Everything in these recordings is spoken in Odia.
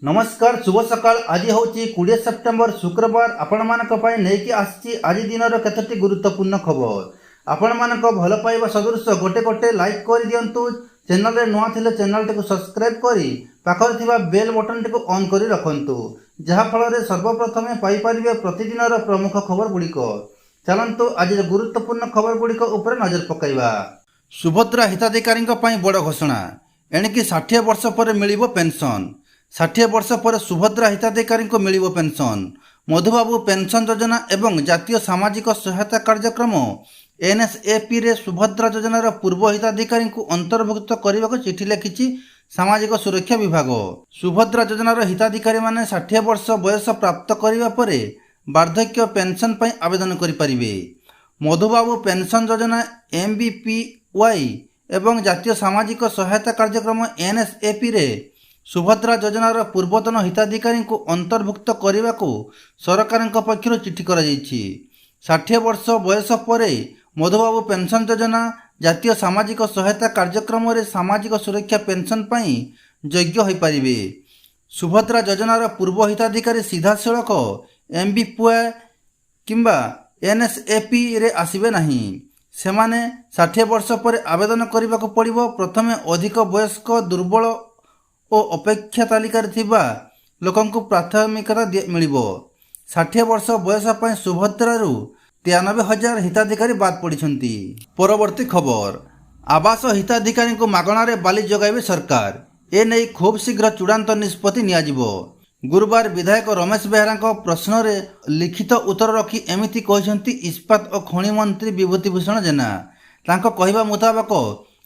नमस्कार शुभ सकाळ। आज हूँ 20 सेप्टेम्बर शुक्रवार। आपण मानक पई नेकी आछि आज दिनर केतोटी गुरुत्वपूर्ण खबर। आपण मानक भल पाइबा सदृश गोटे गोटे लाइक कर दियंतु। चैनल रे नुआ थिले चैनल टिको सब्सक्राइब करी पाखर थिबा बेल बटन टिको ऑन करी रखंतु, जहा फल रे सर्वप्रथमे पाई परिबे प्रतिदिनर प्रमुख खबर गुड़िक। चलंतु आज गुरुत्वपूर्ण खबर गुड़िक ऊपर नजर पकाइबा। सुभद्रा हिताधिकारी बड़ घोषणा। एणिकी 60 वर्ष पर मिलिबो पेंशन। 60 वर्ष पर सुभद्रा हिताधिकारी को मिलिबो पेंशन। मधुबाबू पेंशन योजना एवं जातीय सामाजिक सहायता कार्यक्रम एनएसएपी रे सुभद्रा योजनार पूर्व हिताधिकारी को अंतर्भुक्त करने को चिठी लिखिछि सामाजिक सुरक्षा विभाग। सुभद्रा योजनार हिताधिकारी माने 60 वर्ष बयस प्राप्त करने पर वार्धक्य पेंशन पर आवेदन करें। मधुबाबू पेंशन योजना एमबीपीवाई एवं जातीय सामाजिक सहायता कार्यक्रम एनएसएपी रे सुभद्रा योजनार पूर्वतन हिताधिकारी को अंतर्भुक्त करने को सरकार पक्षर चिठी कर 60 वर्ष बयस पर मधुबाबू पेंशन योजना जातीय सामाजिक सहायता कार्यक्रम रे सामाजिक सुरक्षा पेंशन पाई योग्य हो पारे। सुभद्रा योजनार पूर्व हिताधिकारी सीधा सड़क एमबीपीवाई किंबा एनएसएपी रे आसबे नहीं। सेमाने 60 वर्ष पर आवेदन करने को पड़िबो। प्रथमे अधिक वयस्क दुर्बल और अपेक्षा तालिकार थिबा लोकन को प्राथमिकता मिलिबो। 60 वर्ष बयस पर सुभद्रारू 93,000 हिताधिकारी बाद पड़िछंती। परवर्ती खबर। आवास हिताधिकारी को मागणारे बाली जगाइबे सरकार। ए नहीं खूब शीघ्र चूड़ांत निष्पत्ति नियाजिबो। गुरुवार विधायक रमेश बेहरा प्रश्न रे लिखित उत्तर रखी एमिति कहिसंती इस्पात और खनि मंत्री विभूतिभूषण जेना। तांको कहिबा मुताबक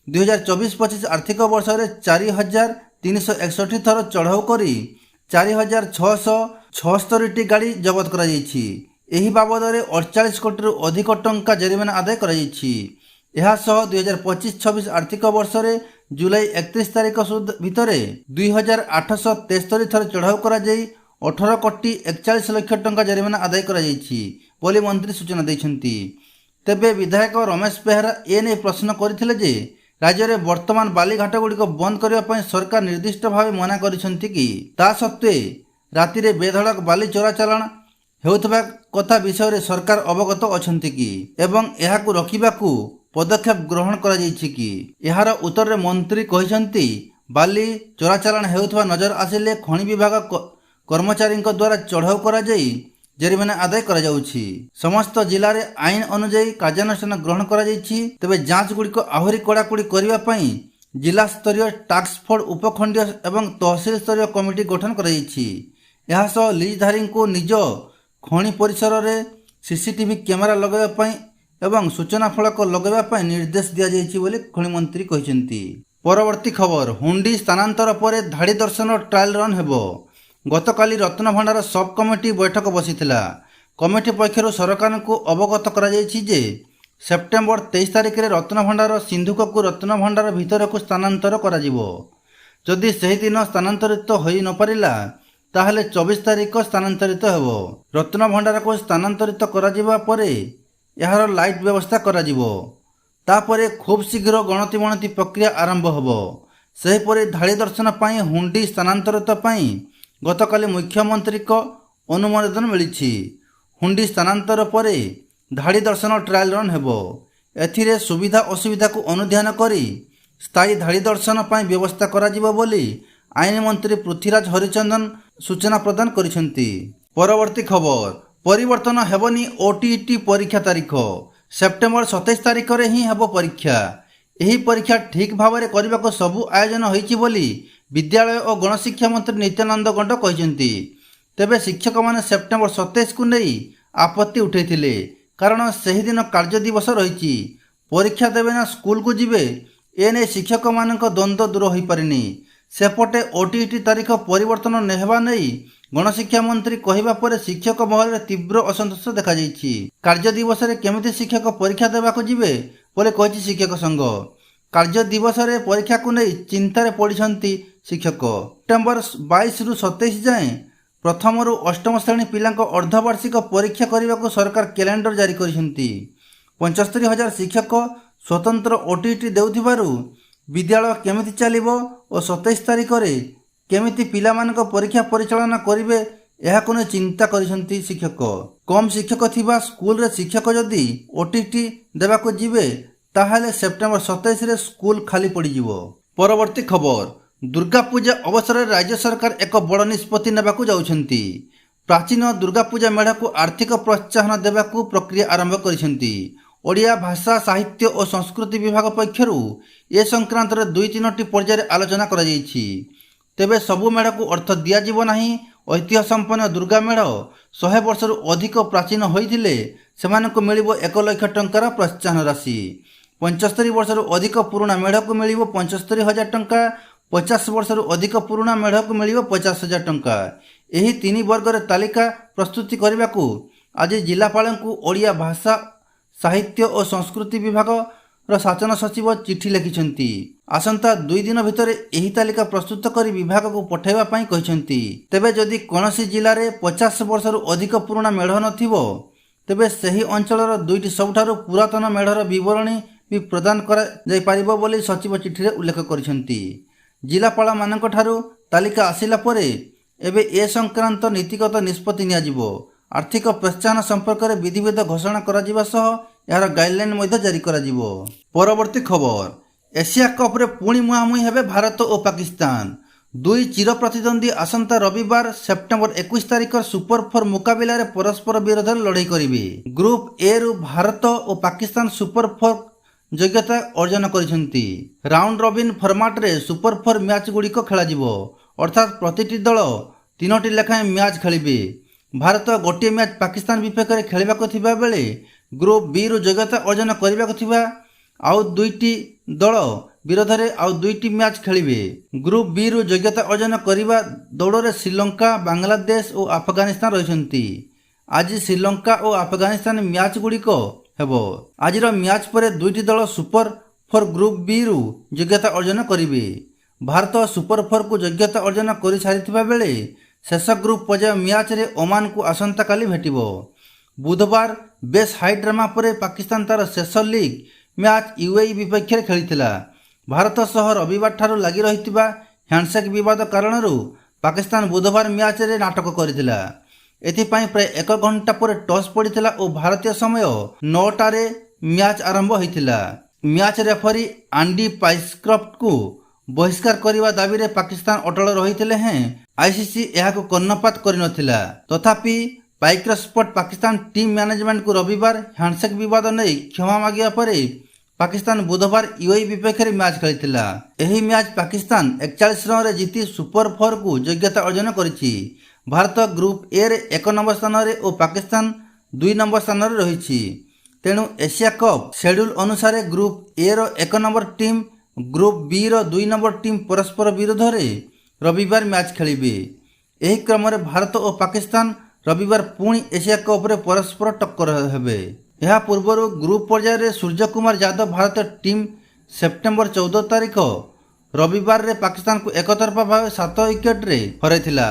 2024-25 आर्थिक वर्ष रे 4,361 थर चढ़ाऊ करी 4,676 गाड़ी जबत करा जायछि। एही बाबद रे 48 कोटी रु अधिक टंका जरिमाना आदाय करा जायछि। एहा सह 2025-26 आर्थिक वर्ष रे जुलाई 31 तारिख भितर 2,873 थर चढ़ाऊ करा जाई 18 कोटी 41 लाख टंका जरिमाना आदाय करा जायछि बोली मंत्री सूचना दैछंती। तेबे विधायक रमेश बेहरा एने प्रश्न करथिले जे राज्य में वर्तमान बालीघाट गुड़िक बंद करने सरकार निर्दिष्ट भाव मना करिसेंती कि ता सत्वे राति रे बेधड़क बाली चोराचालाण हेउथबा कथा विषय रे सरकार अवगत अछंती कि एवं एहाकु रखिबाकु पदक्षेप ग्रहण करा जायछि कि। एहार उत्तर रे मंत्री कहिसेंती बाली चोराचालाण हेउथबा नजर आसिले खनि विभाग कर्मचारी द्वारा चढ़ाऊ करा जाई जरिमाना आदाय करा जाउछि। समस्त जिले में आईन अनुजाई कार्यानुष्ठान ग्रहण करा जायछि। तबे जांच गुड़िक आहुरी कड़ाकड़ी करबा पई जिला स्तरीय टास्क फोर्स उपखंडीय एवं तहसील स्तरीय कमिटी गठन करा जायछि। एहा सह लीजधारी को निज खनि परिसर रे सीसीटीवी कैमेरा लगाइबा पई एवं सूचना फलक लगाइबा पई निर्देश दिया जायछि बोली खनि मंत्री कहिसेंती। परवर्ती खबर। हुंडी स्थानांतर पर धाड़ी दर्शन ट्रायल रन हेबो। गतकाली रत्नभंडार सब कमिटी बैठक बसीथिला। कमिटी पक्षर सरकार को अवगत करा जायछि जे सेप्टेम्बर 23 तारिख रे रत्नभंडार सिंधुक को रत्नभंडार भितर को स्थानांतर करा जिवो। जदि सही दिन स्थानांतरित होई न परिला ताहले 24 तारिख स्थानांतरित हेबो। रत्नभंडार को स्थानांतरित करा जिबा परे यार लाइट व्यवस्था करा जिवो। तापरे खूब शीघ्र गणति गणति प्रक्रिया आरंभ हेबो। सेहीपरि धाड़ी दर्शन पाई हुंडी स्थानांतरित पाई गतकाली मुख्यमंत्री को अनुमोदन मिली। हुंडी स्थानांतर पर धाड़ी दर्शन ट्रायल रन हेबो। एथिरे सुविधा असुविधा को अनुध्यान करी स्थायी धाड़ी दर्शन पाई व्यवस्था करा जिवो बोली आईन मंत्री पृथ्वीराज हरिचंदन सूचना प्रदान करिसेंती। परवर्ती खबर। परिवर्तन हेबनी ओटीईटी परीक्षा तारीख। सेप्टेम्बर 27 तारिख रे ही हेबो परीक्षा। एही परीक्षा ठीक भाव में करने को सबू आयोजन होइछि बोली विद्यालय और गणशिक्षा मंत्री नित्यानंद गंड कहते। तेबे शिक्षक माने सेप्टेम्बर 27 को नहीं आपत्ति उठेथिले कारण सही दिन कार्य दिवस रही। परीक्षा देवे ना स्कूल को जिबे एने शिक्षक मानक द्वंद्व दूर हो पारिनी। सेपटे ओटीईटी तारीख परिवर्तन नेहबा नहीं गणशिक्षा मंत्री कहवा पर शिक्षक महल में तीव्र असंतोष देखा जायछि। कार्य दिवस रे केमिति शिक्षक परीक्षा देबाको जिबे बोले कहिछि शिक्षक संघ। कार्य दिवस रे परीक्षा को नहीं चिंतार पड़िछंती शिक्षक। सेप्टेम्बर 22 रु 27 जाए प्रथम रु अष्टम श्रेणी पिला अर्धवार्षिक परीक्षा करने को सरकार कैलेंडर जारी करिसेंती। 75,000 शिक्षक स्वतंत्र ओटीईटी देउथिबारु विद्यालय केमिति चलिबो और 27 तारिख रे କେମିତି ପିଲାମାନଙ୍କ ପରୀକ୍ଷା ପରିଚାଳନା କରିବେ ଏହାକୁ ନେଇ ଚିନ୍ତା କରିଛନ୍ତି ଶିକ୍ଷକ। କମ୍ ଶିକ୍ଷକ ଥିବା ସ୍କୁଲରେ ଶିକ୍ଷକ ଯଦି ଓଟିଟି ଦେବାକୁ ଯିବେ ତାହେଲେ ସେପ୍ଟେମ୍ବର 27ରେ ସ୍କୁଲ ଖାଲି ପଡ଼ିଯିବ। ପରବର୍ତ୍ତୀ ଖବର, ଦୁର୍ଗା ପୂଜା ଅବସରରେ ରାଜ୍ୟ ସରକାର ଏକ ବଡ଼ ନିଷ୍ପତ୍ତି ନେବାକୁ ଯାଉଛନ୍ତି। ପ୍ରାଚୀନ ଦୁର୍ଗା ପୂଜା ମେଢ଼କୁ ଆର୍ଥିକ ପ୍ରୋତ୍ସାହନ ଦେବାକୁ ପ୍ରକ୍ରିୟା ଆରମ୍ଭ କରିଛନ୍ତି। ଓଡ଼ିଆ ଭାଷା ସାହିତ୍ୟ ଓ ସଂସ୍କୃତି ବିଭାଗ ପକ୍ଷରୁ ଏ ସଂକ୍ରାନ୍ତରେ 2-3ଟି ପର୍ଯ୍ୟାୟରେ ଆଲୋଚନା କରାଯାଇଛି। ତେବେ ସବୁ ମେଢ଼କୁ ଅର୍ଥ ଦିଆଯିବ ନାହିଁ। ଐତିହ୍ୟ ସମ୍ପନ୍ନ ଦୁର୍ଗା ମେଢ଼ 100 ବର୍ଷରୁ ଅଧିକ ପ୍ରାଚୀନ ହୋଇଥିଲେ ସେମାନଙ୍କୁ ମିଳିବ 1 ଲକ୍ଷ ଟଙ୍କାର ପ୍ରୋତ୍ସାହନ ରାଶି। 75 ବର୍ଷରୁ ଅଧିକ ପୁରୁଣା ମେଢ଼କୁ ମିଳିବ 75,000 ଟଙ୍କା। 50 ବର୍ଷରୁ ଅଧିକ ପୁରୁଣା ମେଢ଼କୁ ମିଳିବ 50,000 ଟଙ୍କା। ଏହି 3 ବର୍ଗରେ ତାଲିକା ପ୍ରସ୍ତୁତି କରିବାକୁ ଆଜି ଜିଲ୍ଲାପାଳଙ୍କୁ ଓଡ଼ିଆ ଭାଷା ସାହିତ୍ୟ ଓ ସଂସ୍କୃତି ବିଭାଗର ଶାସନ ସଚିବ ଚିଠି ଲେଖିଛନ୍ତି। ଆସନ୍ତା 2 ଦିନ ଭିତରେ ଏହି ତାଲିକା ପ୍ରସ୍ତୁତ କରି ବିଭାଗକୁ ପଠାଇବା ପାଇଁ କହିଛନ୍ତି। ତେବେ ଯଦି କୌଣସି ଜିଲ୍ଲାରେ 50 ବର୍ଷରୁ ଅଧିକ ପୁରୁଣା ମେଢ଼ ନଥିବ ତେବେ ସେହି ଅଞ୍ଚଳର 2ଟି ସବୁଠାରୁ ପୁରାତନ ମେଢ଼ର ବିବରଣୀ ବି ପ୍ରଦାନ କରାଯାଇପାରିବ ବୋଲି ସଚିବ ଚିଠିରେ ଉଲ୍ଲେଖ କରିଛନ୍ତି। ଜିଲ୍ଲାପାଳମାନଙ୍କଠାରୁ ତାଲିକା ଆସିଲା ପରେ ଏବେ ଏ ସଂକ୍ରାନ୍ତ ନୀତିଗତ ନିଷ୍ପତ୍ତି ନିଆଯିବ। ଆର୍ଥିକ ପ୍ରୋତ୍ସାହନ ସମ୍ପର୍କରେ ବିଧିବିଧ ଘୋଷଣା କରାଯିବା ସହ ଏହାର ଗାଇଡଲାଇନ୍ ମଧ୍ୟ ଜାରି କରାଯିବ। ପରବର୍ତ୍ତୀ ଖବର, ଏସିଆ କପ୍ରେ ପୁଣି ମୁହାଁମୁହିଁ ହେବେ ଭାରତ ଓ ପାକିସ୍ତାନ। 2 ଚିର ପ୍ରତିଦ୍ୱନ୍ଦ୍ୱୀ ଆସନ୍ତା ରବିବାର ସେପ୍ଟେମ୍ବର 21 ତାରିଖ ସୁପର 4 ମୁକାବିଲାରେ ପରସ୍ପର ବିରୋଧରେ ଲଢ଼େଇ କରିବେ। ଗ୍ରୁପ ଏରୁ ଭାରତ ଓ ପାକିସ୍ତାନ ସୁପର 4 ଯୋଗ୍ୟତା ଅର୍ଜନ କରିଛନ୍ତି। ରାଉଣ୍ଡ ରବିନ୍ ଫର୍ମାଟରେ ସୁପର 4 ମ୍ୟାଚ୍ ଗୁଡ଼ିକ ଖେଳାଯିବ, ଅର୍ଥାତ୍ ପ୍ରତିଟି ଦଳ 3ଟି ଲେଖାଏଁ ମ୍ୟାଚ୍ ଖେଳିବେ। ଭାରତ ଗୋଟିଏ ମ୍ୟାଚ୍ ପାକିସ୍ତାନ ବିପକ୍ଷରେ ଖେଳିବାକୁ ଥିବା ବେଳେ ଗ୍ରୁପ ବିରୁ ଯୋଗ୍ୟତା ଅର୍ଜନ କରିବାକୁ ଥିବା ଆଉ 2ଟି ଦଳ ବିରୋଧରେ ଆଉ 2ଟି ମ୍ୟାଚ୍ ଖେଳିବେ। ଗ୍ରୁପ ବିରୁ ଯୋଗ୍ୟତା ଅର୍ଜନ କରିବା ଦୌଡ଼ରେ ଶ୍ରୀଲଙ୍କା, ବାଂଲାଦେଶ ଓ ଆଫଗାନିସ୍ତାନ ରହିଛନ୍ତି। ଆଜି ଶ୍ରୀଲଙ୍କା ଓ ଆଫଗାନିସ୍ତାନ ମ୍ୟାଚ୍ ଗୁଡ଼ିକ ହେବ। ଆଜିର ମ୍ୟାଚ୍ ପରେ 2ଟି ଦଳ ସୁପର 4 ଗ୍ରୁପ ବିରୁ ଯୋଗ୍ୟତା ଅର୍ଜନ କରିବେ। ଭାରତ ସୁପର 4କୁ ଯୋଗ୍ୟତା ଅର୍ଜନ କରିସାରିଥିବା ବେଳେ ଶେଷ ଗ୍ରୁପ ପର୍ଯ୍ୟାୟ ମ୍ୟାଚ୍ରେ ଓମାନକୁ ଆସନ୍ତାକାଲି ଭେଟିବ। ବୁଧବାର ବେଶ୍ ହାଇ ଡ୍ରାମା ପରେ ପାକିସ୍ତାନ ତାର ଶେଷ ଲିଗ୍ ମ୍ୟାଚ୍ ୟୁଏଇ ବିପକ୍ଷରେ ଖେଳିଥିଲା। ଭାରତ ସହ ରବିବାରଠାରୁ ଲାଗି ରହିଥିବା ହ୍ୟାଣ୍ଡସେକ୍ ବିବାଦ କାରଣରୁ ପାକିସ୍ତାନ ବୁଧବାର ମ୍ୟାଚ୍ରେ ନାଟକ କରିଥିଲା। ଏଥିପାଇଁ ପ୍ରାୟ 1 ଘଣ୍ଟା ପରେ ଟସ୍ ପଡ଼ିଥିଲା ଓ ଭାରତୀୟ ସମୟ 9ଟାରେ ମ୍ୟାଚ୍ ଆରମ୍ଭ ହୋଇଥିଲା। ମ୍ୟାଚ୍ ରେଫରୀ ଆଣ୍ଡି ପାଇସ୍କ୍ରଫ୍ଟଙ୍କୁ ବହିଷ୍କାର କରିବା ଦାବିରେ ପାକିସ୍ତାନ ଅଟଳ ରହିଥିଲେ ହେଁ ଆଇସିସି ଏହାକୁ କର୍ଣ୍ଣପାତ କରିନଥିଲା। ତଥାପି ପାଇକ୍ରଫ୍ଟ ପାକିସ୍ତାନ ଟିମ୍ ମ୍ୟାନେଜମେଣ୍ଟକୁ ରବିବାର ହ୍ୟାଣ୍ଡସେକ୍ ବିବାଦ ନେଇ କ୍ଷମା ମାଗିବା ପରେ ପାକିସ୍ତାନ ବୁଧବାର ୟୁଏଇ ବିପକ୍ଷରେ ମ୍ୟାଚ୍ ଖେଳିଥିଲା। ଏହି ମ୍ୟାଚ୍ ପାକିସ୍ତାନ 41 ରନରେ ଜିତି ସୁପର 4କୁ ଯୋଗ୍ୟତା ଅର୍ଜନ କରିଛି। ଭାରତ ଗ୍ରୁପ ଏରେ 1 ନମ୍ବର ସ୍ଥାନରେ ଓ ପାକିସ୍ତାନ 2 ନମ୍ବର ସ୍ଥାନରେ ରହିଛି। ତେଣୁ ଏସିଆ କପ୍ ସେଡ୍ୟୁଲ୍ ଅନୁସାରେ ଗ୍ରୁପ ଏର 1 ନମ୍ବର ଟିମ୍ ଗ୍ରୁପ ବିର 2 ନମ୍ବର ଟିମ୍ ପରସ୍ପର ବିରୋଧରେ ରବିବାର ମ୍ୟାଚ୍ ଖେଳିବେ। ଏହି କ୍ରମରେ ଭାରତ ଓ ପାକିସ୍ତାନ ରବିବାର ପୁଣି ଏସିଆ କପ୍ରେ ପରସ୍ପର ଟକ୍କର ହେବେ। ଏହା ପୂର୍ବରୁ ଗ୍ରୁପ ପର୍ଯ୍ୟାୟରେ ସୂର୍ଯ୍ୟକୁମାର ଯାଦବ ଭାରତୀୟ ଟିମ୍ ସେପ୍ଟେମ୍ବର 14 ତାରିଖ ରବିବାରରେ ପାକିସ୍ତାନକୁ ଏକତରଫା ଭାବେ 7 ୱିକେଟରେ ହରାଇଥିଲା।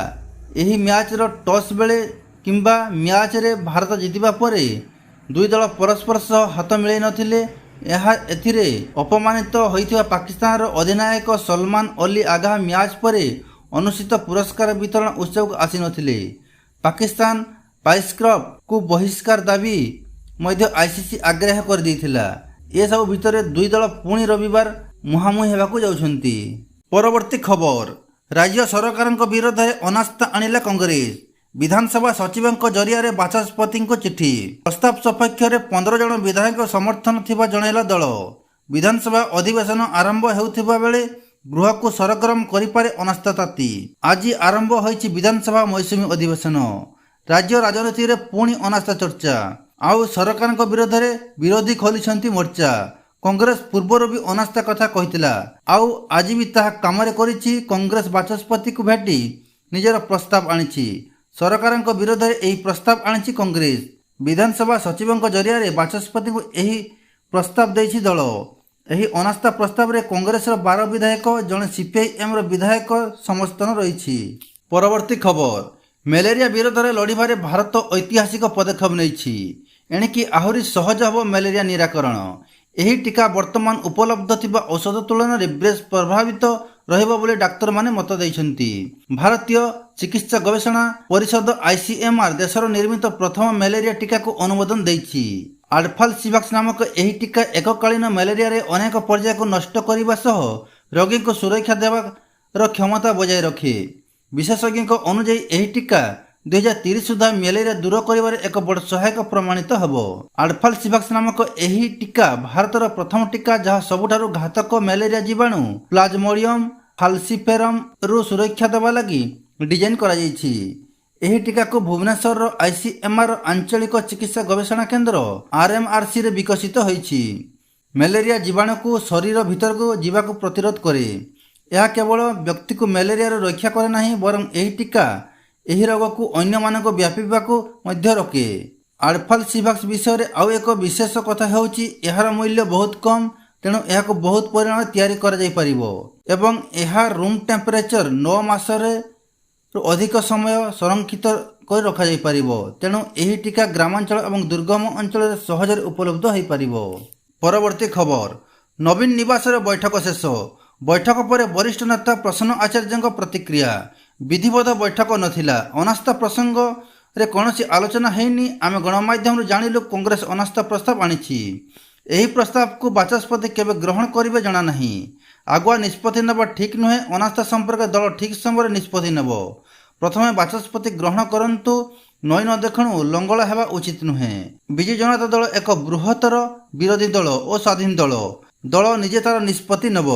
ଏହି ମ୍ୟାଚ୍ର ଟସ୍ ବେଳେ କିମ୍ବା ମ୍ୟାଚ୍ରେ ଭାରତ ଜିତିବା ପରେ 2 ଦଳ ପରସ୍ପର ସହ ହାତ ମିଳାଇ ନଥିଲେ। ଏଥିରେ ଅପମାନିତ ହୋଇଥିବା ପାକିସ୍ତାନର ଅଧିନାୟକ ସଲମାନ ଅଲି ଆଘା ମ୍ୟାଚ୍ ପରେ ଅନୁଷ୍ଠିତ ପୁରସ୍କାର ବିତରଣ ଉତ୍ସବକୁ ଆସିନଥିଲେ। ପାକିସ୍ତାନ ପାଇସ୍କ୍ରଫ୍ଟଙ୍କୁ ବହିଷ୍କାର ଦାବି ମଧ୍ୟ ଆଇସିସି ଆଗ୍ରାହ୍ୟ କରିଦେଇଥିଲା। ଏସବୁ ଭିତରେ 2 ଦଳ ପୁଣି ରବିବାର ମୁହାଁମୁହିଁ ହେବାକୁ ଯାଉଛନ୍ତି। ପରବର୍ତ୍ତୀ ଖବର, ରାଜ୍ୟ ସରକାରଙ୍କ ବିରୋଧରେ ଅନାସ୍ଥା ଆଣିଲା କଂଗ୍ରେସ। ବିଧାନସଭା ସଚିବଙ୍କ ଜରିଆରେ ବାଚସ୍ପତିଙ୍କୁ ଚିଠି। ପ୍ରସ୍ତାବ ସପକ୍ଷରେ 15 ଜଣ ବିଧାୟକ ସମର୍ଥନ ଥିବା ଜଣାଇଲା ଦଳ। ବିଧାନସଭା ଅଧିବେଶନ ଆରମ୍ଭ ହେଉଥିବା ବେଳେ ଗୃହକୁ ସରଗରମ କରିପାରେ ଅନାସ୍ଥା ତାତି। ଆଜି ଆରମ୍ଭ ହୋଇଛି ବିଧାନସଭା ମୌସୁମୀ ଅଧିବେଶନ। ରାଜ୍ୟ ରାଜନୀତିରେ ପୁଣି ଅନାସ୍ଥା ଚର୍ଚ୍ଚା। ଆଉ ସରକାରଙ୍କ ବିରୋଧରେ ବିରୋଧୀ ଖୋଲିଛନ୍ତି ମୋର୍ଚ୍ଚା। କଂଗ୍ରେସ ପୂର୍ବରୁ ବି ଅନାସ୍ଥା କଥା କହିଥିଲା, ଆଉ ଆଜି ବି ତାହା କାମରେ କରିଛି। କଂଗ୍ରେସ ବାଚସ୍ପତିଙ୍କୁ ଭେଟି ନିଜର ପ୍ରସ୍ତାବ ଆଣିଛି। ସରକାରଙ୍କ ବିରୋଧରେ ଏହି ପ୍ରସ୍ତାବ ଆଣିଛି କଂଗ୍ରେସ। ବିଧାନସଭା ସଚିବଙ୍କ ଜରିଆରେ ବାଚସ୍ପତିଙ୍କୁ ଏହି ପ୍ରସ୍ତାବ ଦେଇଛି ଦଳ। ଏହି ଅନାସ୍ଥା ପ୍ରସ୍ତାବରେ କଂଗ୍ରେସର 12 ବିଧାୟକ, ଜଣେ ସିପିଆଇଏମ୍ର ବିଧାୟକ ସମର୍ଥନ ରହିଛି। ପରବର୍ତ୍ତୀ ଖବର, ମ୍ୟାଲେରିଆ ବିରୋଧରେ ଲଢ଼ିବାରେ ଭାରତ ଐତିହାସିକ ପଦକ୍ଷେପ ନେଇଛି। ଏଣିକି ଆହୁରି ସହଜ ହେବ ମ୍ୟାଲେରିଆ ନିରାକରଣ। ଏହି ଟୀକା ବର୍ତ୍ତମାନ ଉପଲବ୍ଧ ଥିବା ଔଷଧ ତୁଳନାରେ ବେଶ୍ ପ୍ରଭାବିତ ରହିବ ବୋଲି ଡାକ୍ତରମାନେ ମତ ଦେଇଛନ୍ତି। ଭାରତୀୟ ଚିକିତ୍ସା ଗବେଷଣା ପରିଷଦ ICMR ଦେଶର ନିର୍ମିତ ପ୍ରଥମ ମ୍ୟାଲେରିଆ ଟିକାକୁ ଅନୁମୋଦନ ଦେଇଛି। ଆଡଫାଲସିଭାକ୍ସ ନାମକ ଏହି ଟିକା ଏକକାଳୀନ ମ୍ୟାଲେରିଆରେ ଅନେକ ପର୍ଯ୍ୟାୟକୁ ନଷ୍ଟ କରିବା ସହ ରୋଗୀଙ୍କୁ ସୁରକ୍ଷା ଦେବାର କ୍ଷମତା ବଜାୟ ରଖେ। ବିଶେଷଜ୍ଞଙ୍କ ଅନୁଯାୟୀ ଏହି ଟିକା 2030 ସୁଦ୍ଧା ମ୍ୟାଲେରିଆ ଦୂର କରିବାରେ ଏକ ବଡ଼ ସହାୟକ ପ୍ରମାଣିତ ହେବ। ଆଡଫାଲସିଭାକ୍ସ ନାମକ ଏହି ଟିକା ଭାରତର ପ୍ରଥମ ଟିକା ଯାହା ସବୁଠାରୁ ଘାତକ ମ୍ୟାଲେରିଆ ଜୀବାଣୁ ପ୍ଲାଜମୋଡିୟମ ଫାଲସିଫେରମରୁ ସୁରକ୍ଷା ଦେବା ଲାଗି ଡିଜାଇନ୍ କରାଯାଇଛି। ଏହି ଟିକାକୁ ଭୁବନେଶ୍ୱରର ICMR ଆଞ୍ଚଳିକ ଚିକିତ୍ସା ଗବେଷଣା କେନ୍ଦ୍ର RMRCରେ ବିକଶିତ ହୋଇଛି। ମ୍ୟାଲେରିଆ ଜୀବାଣୁକୁ ଶରୀର ଭିତରକୁ ଯିବାକୁ ପ୍ରତିରୋଧ କରେ। ଏହା କେବଳ ବ୍ୟକ୍ତିକୁ ମ୍ୟାଲେରିଆରୁ ରକ୍ଷା କରେ ନାହିଁ, ବରଂ ଏହି ଟିକା ଏହି ରୋଗକୁ ଅନ୍ୟମାନଙ୍କୁ ବ୍ୟାପିବାକୁ ମଧ୍ୟ ରୋକେ। ଆଡଫାଲସିଭାକ୍ସ ବିଷୟରେ ଆଉ ଏକ ବିଶେଷ କଥା ହେଉଛି ଏହାର ମୂଲ୍ୟ ବହୁତ କମ୍, ତେଣୁ ଏହାକୁ ବହୁତ ପରିମାଣରେ ତିଆରି କରାଯାଇପାରିବ ଏବଂ ଏହା ରୁମ୍ ଟେମ୍ପରେଚର 9 ମାସରେ ଅଧିକ ସମୟ ସଂରକ୍ଷିତ କରି ରଖାଯାଇପାରିବ। ତେଣୁ ଏହି ଟିକା ଗ୍ରାମାଞ୍ଚଳ ଏବଂ ଦୁର୍ଗମ ଅଞ୍ଚଳରେ ସହଜରେ ଉପଲବ୍ଧ ହୋଇପାରିବ। ପରବର୍ତ୍ତୀ ଖବର, ନବୀନ ନିବାସରେ ବୈଠକ ଶେଷ। ବୈଠକ ପରେ ବରିଷ୍ଠ ନେତା ପ୍ରସନ୍ନ ଆଚାର୍ଯ୍ୟଙ୍କ ପ୍ରତିକ୍ରିୟା। ବିଧିବଦ୍ଧ ବୈଠକ ନଥିଲା, ଅନାସ୍ଥା ପ୍ରସଙ୍ଗରେ କୌଣସି ଆଲୋଚନା ହୋଇନି। ଆମେ ଗଣମାଧ୍ୟମରୁ ଜାଣିଲୁ କଂଗ୍ରେସ ଅନାସ୍ଥା ପ୍ରସ୍ତାବ ଆଣିଛି। ଏହି ପ୍ରସ୍ତାବକୁ ବାଚସ୍ପତି କେବେ ଗ୍ରହଣ କରିବେ ଜଣାନାହିଁ। ଆଗୁଆ ନିଷ୍ପତ୍ତି ନେବା ଠିକ୍ ନୁହେଁ। ଅନାସ୍ଥା ସମ୍ପର୍କରେ ଦଳ ଠିକ୍ ସମୟରେ ନିଷ୍ପତ୍ତି ନେବ। ପ୍ରଥମେ ବାଚସ୍ପତି ଗ୍ରହଣ କରନ୍ତୁ, ନଈ ନ ଦେଖୁଣୁ ଲଙ୍ଗଳ ହେବା ଉଚିତ ନୁହେଁ। ବିଜୁ ଜନତା ଦଳ ଏକ ବୃହତ୍ତର ବିରୋଧୀ ଦଳ ଓ ସ୍ୱାଧୀନ ଦଳ। ଦଳ ନିଜେ ତାର ନିଷ୍ପତ୍ତି ନେବ।